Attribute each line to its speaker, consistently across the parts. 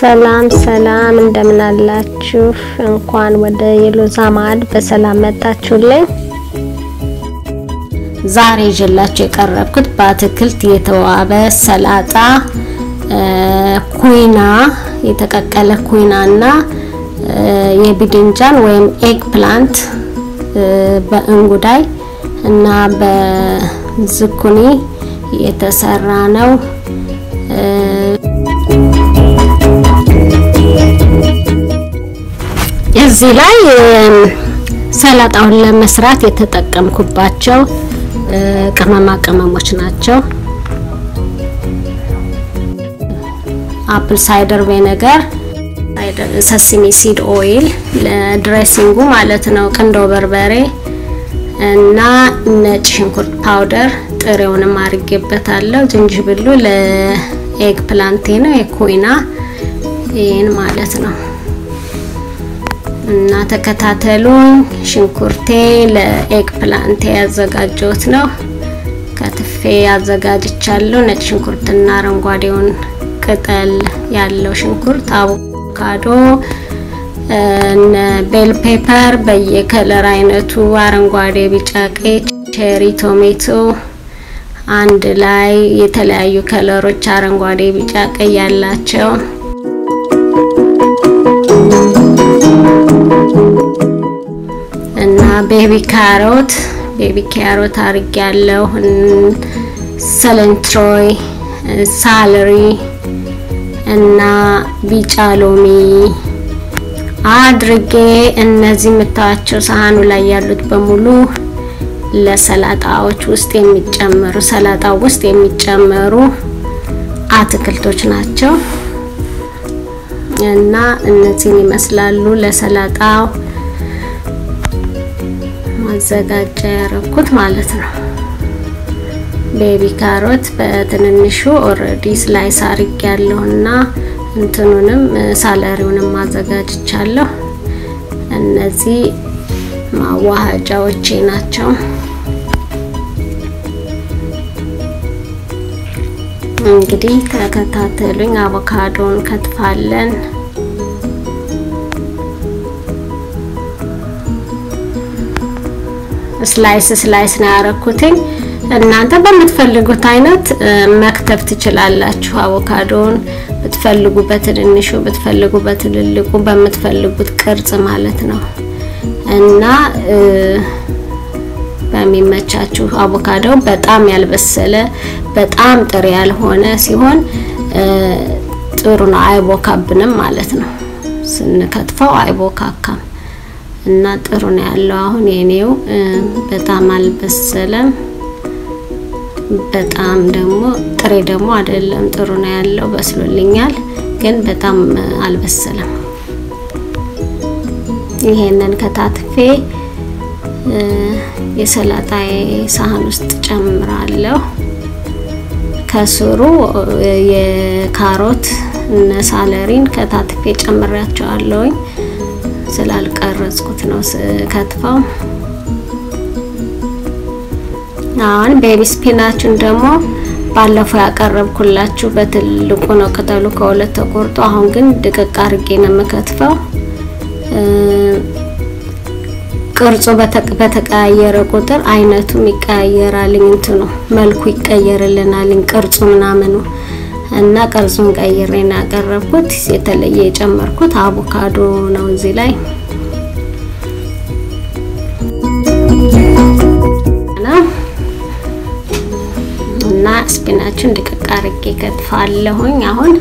Speaker 1: ሰላም ሰላም እንደምን አላችሁ እንኳን ወደ የሎዛ ማዕድ በሰላም መጣችሁልኝ ዛሬ ይዤላችሁ የቀረብኩት በአትክልት የተዋበ ሰላጣ ኩይና የተቀቀለ ኩይናና የቢድንጃን ወይም ኤግ ፕላንት በእንጉዳይ እና በዝኩኒ የተሰራ ነው እዚህ ላይ ሰላጣውን ለመስራት የተጠቀምኩባቸው ቅመሞች ናቸው አፕል ሳይደር ቪኔጋር ሰሲሚ ሲድ ኦይል ለድሬሲንጉ ማለት ነው ቅንዶ በርበሬ እና ነጭ ሽንኩርት ፓውደር ጥሬውንም አርጌበታለሁ ዝንጅብሉ ለኤግ ፕላንት ነው የኩይና ይሄን ማለት ነው እና ተከታተሉኝ ሽንኩርቴ ለኤግ ፕላንት ያዘጋጀሁት ነው ከትፌ ያዘጋጅቻለሁ ነጭ ሽንኩርትና አረንጓዴውን ቅጠል ያለው ሽንኩርት አቮካዶ ቤል ፔፐር በየከለር አይነቱ አረንጓዴ ቢጫ ቀይ ቼሪ ቶሜቶ አንድ ላይ የተለያዩ ከለሮች አረንጓዴ ቢጫ ቀይ ያላቸው እና ቤቢ ካሮት አርጋለሁ ሰለንትሮይ ሳለሪ እና ቢጫ ሎሚ አድርጌ እነዚህ መታቸው ሳህኑ ላይ ያሉት በሙሉ ለሰላጣዎች ውስጥ የሚጨመሩ ሰላጣው ውስጥ የሚጨመሩ አትክልቶች ናቸው እና እነዚህን ይመስላሉ ለሰላጣው ማዘጋጃ ያረኩት ማለት ነው ቤቢ ካሮት በትንንሹ ኦሬዲ ስላይስ አርጋለሁና እንትኑንም ሳለሪውንም ማዘጋጅቻለሁ እነዚህ ማዋሃጃዎቼ ናቸው እንግዲህ ተከታተሉኝ አቮካዶን ከትፋለን ስላይስ ነው ያረኩትኝ እናንተ በመትፈልጉት አይነት መክተፍ ትችላላችሁ አቮካዶን በትፈልጉ በትንንሹ በትፈልጉ በትልልቁ በመትፈልጉት ቅርጽ ማለት ነው እና በሚመቻችሁ አቮካዶ በጣም ያልበሰለ በጣም ጥሬ ያልሆነ ሲሆን ጥሩ ነው አይቦካብንም ማለት ነው ስንከትፈው አይቦካካም እና ጥሩ ነው ያለው አሁን የኔው በጣም አልበሰለም በጣም ደግሞ ጥሬ ደግሞ አይደለም ጥሩ ነው ያለው በስሎልኛል ግን በጣም አልበሰለም ይሄንን ከታትፌ የሰላጣዬ ሳህን ውስጥ ጨምራለሁ ከስሩ የካሮት እና ሳለሪን ከታትፌ ጨምራቸዋለሁ ስላልቀረጽኩት ነው ከትፋው አሁን ቤቢ ስፒናቹን ደግሞ ባለፈው ያቀረብኩላችሁ በትልቁ ነው ቅጠሉ ከሁለት ተቆርጦ አሁን ግን ድቅቅ አርጌ ነው መከትፈው ቅርጹ በተቀያየረ ቁጥር አይነቱም ይቀያየራል እንትኑ መልኩ ይቀየርልናል ቅርጹ ምናምኑ እና ቅርጹን ቀይሬና ያቀረብኩት የተለየ የጨመርኩት አቮካዶ ነው እዚህ ላይ እና ስፒናቹን ድቅቅ አርጌ ከትፋለሁኝ አሁን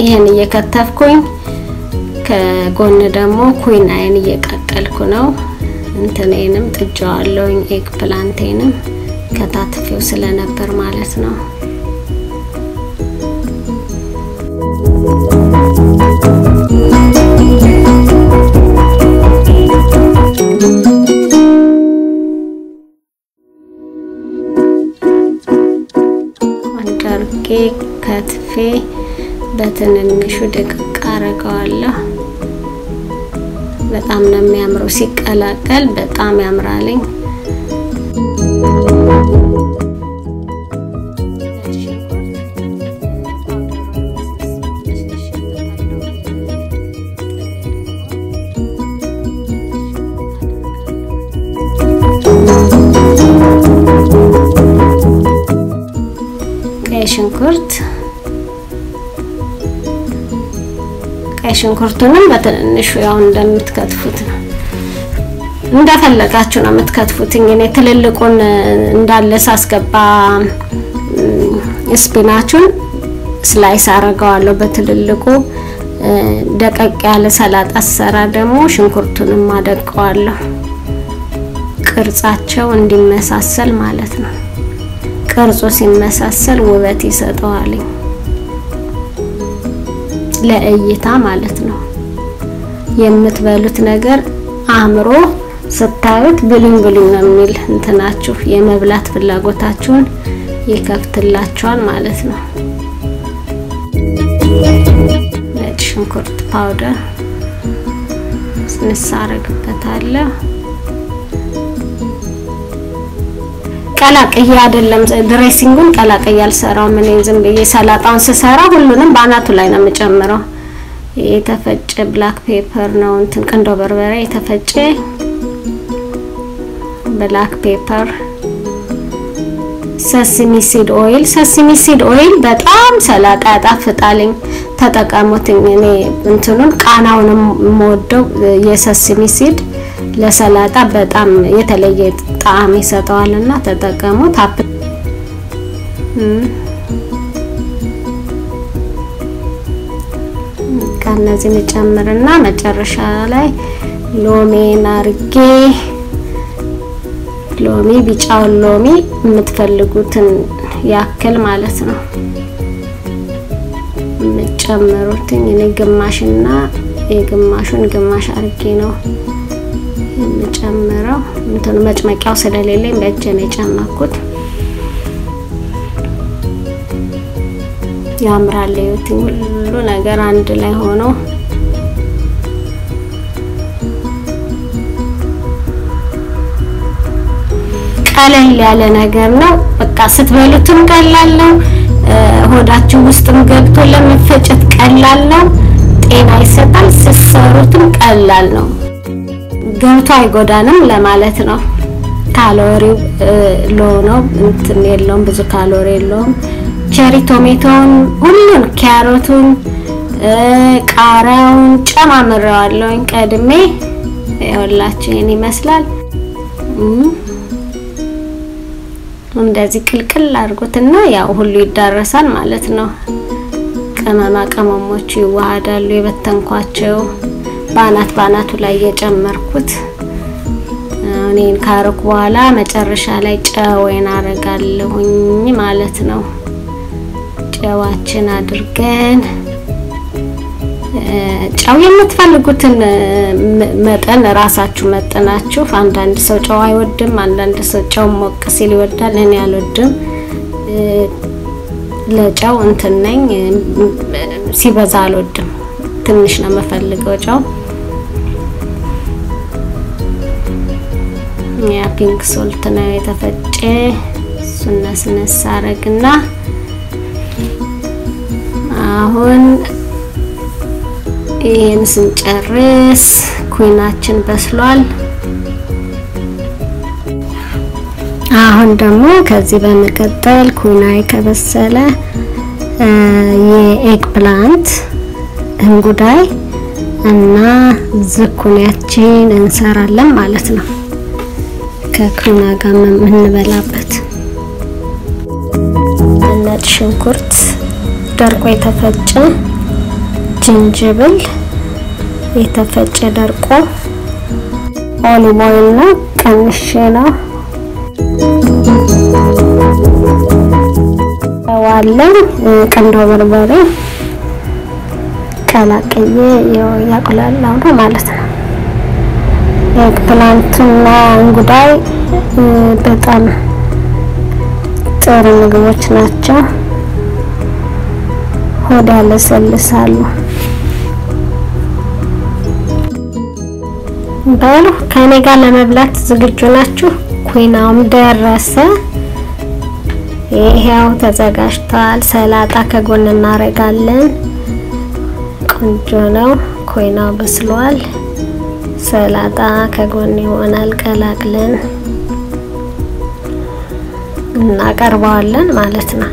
Speaker 1: ይሄን እየከተፍኩኝ ከጎን ደግሞ ኩይናዬን እየቀቀልኩ ነው እንትኔንም ጥጃዋለሁኝ ኤግ ፕላንቴንም ከታትፌው ስለነበር ማለት ነው አንቀርቄ ከትፌ በትንንሹ ደቅቅ አረጋለሁ በጣም ነው የሚያምረው ሲቀላቀል በጣም ያምራልኝ ሽንኩርት ቀይ ሽንኩርቱንም በትንሹ ያው እንደምትከትፉት ነው እንደፈለጋችሁ ነው የምትከትፉት እኔ ትልልቁን እንዳለ ሳስገባ ስፒናቹን ስላይስ አረጋዋለሁ በትልልቁ ደቀቅ ያለ ሰላጣ ሰራ ደግሞ ሽንኩርቱንም ማደቀዋለሁ ቅርጻቸው እንዲመሳሰል ማለት ነው ቅርጹ ሲመሳሰል ውበት ይሰጠዋል ለእይታ ማለት ነው የምትበሉት ነገር አምሮ ስታዩት ብሉኝ ነው የሚል እንትናችሁ የመብላት ፍላጎታችሁን ይከፍትላችኋል ማለት ነው ነጭ ሽንኩርት ፓውደር እንሰራግበታለሁ ቀላቀያ አይደለም ድሬሲንጉን ቀላቀያ አልሰራው ምን ዝም ብዬ ሰላጣውን ስሰራ ሁሉንም ባናቱ ላይ ነው የምጨምረው የተፈጨ ብላክ ፔፐር ነው እንትን ቀንዶ በርበሬ የተፈጨ ብላክ ፔፐር ሰሲሚ ሲድ ኦይል በጣም ሰላጣ ያጣፍጣልኝ ተጠቀሙትኝ እኔ እንትኑን ቃናውንም ሞደው የሰሲሚ ሲድ ለሰላጣ በጣም የተለየ ጣዕም ይሰጣልና ተጠቀሙት ከነዚህ መጨመርና መጨረሻ ላይ ሎሚን አርጌ ሎሚ ቢጫው ሎሚ የምትፈልጉትን ያክል ማለት ነው መጨመሩትኝ እኔ ግማሽና የግማሹን ግማሽ አርጌ ነው የምጨምረው እንትን መጭመቂያው ስለሌለኝ በእጄ ነው የጨመርኩት ያምራል ይሁን ሁሉ ነገር አንድ ላይ ሆኖ ቀለል ያለ ነገር ነው በቃ ስትበሉትም ቀላል ነው ሆዳችሁ ውስጥም ገብቶ ለመፈጨት ቀላል ነው ጤና ይሰጣል ሲሰሩትም ቀላል ነው ገብቶ አይጎዳንም ለማለት ነው ካሎሪው ሎ ነው እንትን የለውም ብዙ ካሎሪ የለውም ቸሪ ቶሜቶን ሁሉን ካሮቱን ቃራውን ጨማምረዋለሁ ቀድሜ ያውላችሁ እኔ ይመስላል እንደዚህ ቅልቅል አድርጉትና ያው ሁሉ ይዳረሳል ማለት ነው ቅመማ ቅመሞች ይዋሃዳሉ የበተንኳቸው ባናቱ ላይ የጨመርኩት እኔን ካረኩ በኋላ መጨረሻ ላይ ጨውን አረጋለሁኝ ማለት ነው ጨዋችን አድርገን ጨው የምትፈልጉትን መጠን ራሳችሁ መጠናችሁ አንዳንድ ሰው ጨው አይወድም አንዳንድ ሰው ጨው ሞቅ ሲል ይወዳል እኔ አልወድም ለጨው እንትን ነኝ ሲበዛ አልወድም ትንሽ ነው መፈልገው ጨው ያ ፒንክ ሶልት ነው የተፈጨ ስነስ አረግና አሁን ይሄን ስንጨርስ ኩይናችን በስሏል አሁን ደግሞ ከዚህ በመቀጠል ኩይናይ ከበሰለ የኤግ ፕላንት እንጉዳይ እና ዝኩኒያችን እንሰራለን ማለት ነው ከኩይና ጋር እንበላበት ነጭ ሽንኩርት ደርቆ የተፈጨ ጅንጅብል የተፈጨ ደርቆ ኦሊቭ ኦይል ነው ቀንሼ ነው ዋለን ቀንዶ በርበሬ ቀላቀየ ያቁላላው ነው ማለት ነው ኤግፕላንትና እንጉዳይ በጣም ጥሩ ምግቦች ናቸው ሆዳ ለሰልሳሉ ባሉ ከኔ ጋር ለመብላት ዝግጁ ናችሁ ኩይናውም ደረሰ ይሄው ተዘጋጅቷል ሰላጣ ከጎን እናረጋለን ቆንጆ ነው ኩይናው በስሏል ሰላጣ ከጎን ይሆናል ቀላቅለን እናቀርባለን ማለት ነው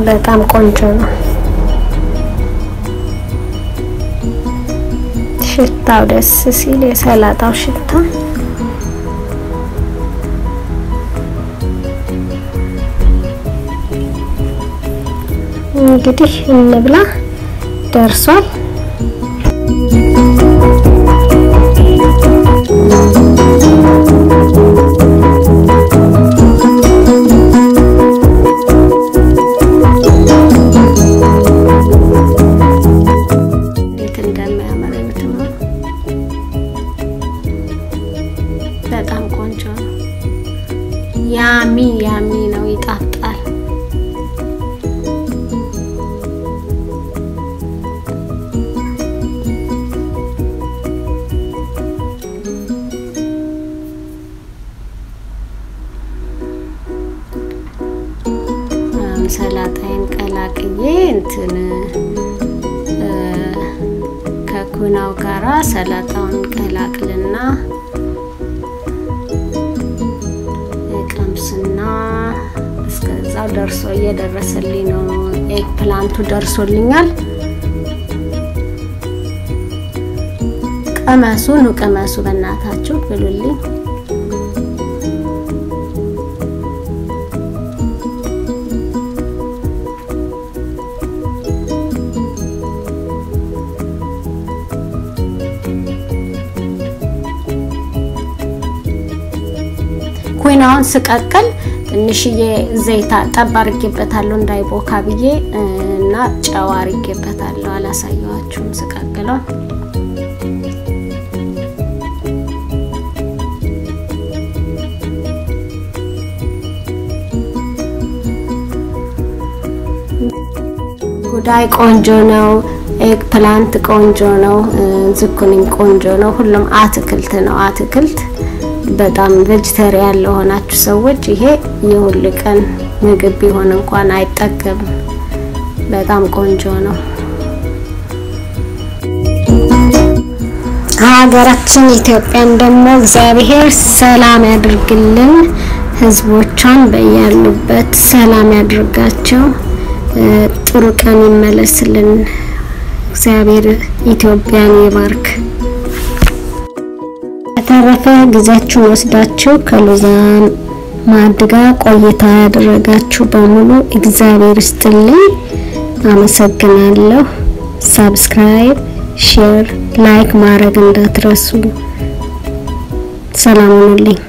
Speaker 1: በጣም ቆንጆ ነው ሽታው ደስ ሲል የሰላጣው ሽታ እንግዲህ እንብላ ደርሷል በጣም ቆንጆ ነው ያሚ ነው ይጣፍጣል ሰላጣዬን ቀላቅዬ እንትን ከኩናው ጋራ ሰላጣውን ቀላቅልና ቀምስና እስከዛው ደርሶ እየደረሰልኝ ነው ኤግ ፕላንቱ ደርሶልኛል ቀመሱ በእናታችሁ ብሉልኝ ኩናውን ስቀቀል ትንሽዬ ዘይት አጣባርጌበታለሁ እንዳይቦካ ብዬ እና ጨው አርጌበታለሁ አላሳየዋችሁም ስቀቅለው ጉዳይ ቆንጆ ነው ኤግ ፕላንት ቆንጆ ነው ዝኩኒም ቆንጆ ነው ሁሉም አትክልት ነው አትክልት በጣም ቬጂቴሪያን ለሆናችሁ ሰዎች ይሄ የሁሉ ቀን ምግብ ቢሆን እንኳን አይጠገብም በጣም ቆንጆ ነው ሀገራችን ኢትዮጵያን ደግሞ እግዚአብሔር ሰላም ያድርግልን ህዝቦቿን በያሉበት ሰላም ያድርጋቸው ጥሩ ቀን ይመለስልን እግዚአብሔር ኢትዮጵያን ይባርክ ተረፈ ጊዜያችሁን ወስዳችሁ ከሎዛ ማድጋ ቆይታ ያደረጋችሁ በሙሉ እግዚአብሔር ይስጥልኝ አመሰግናለሁ ሰብስክራይብ ሼር ላይክ ማድረግ እንዳትረሱ ሰላም ሁኑልኝ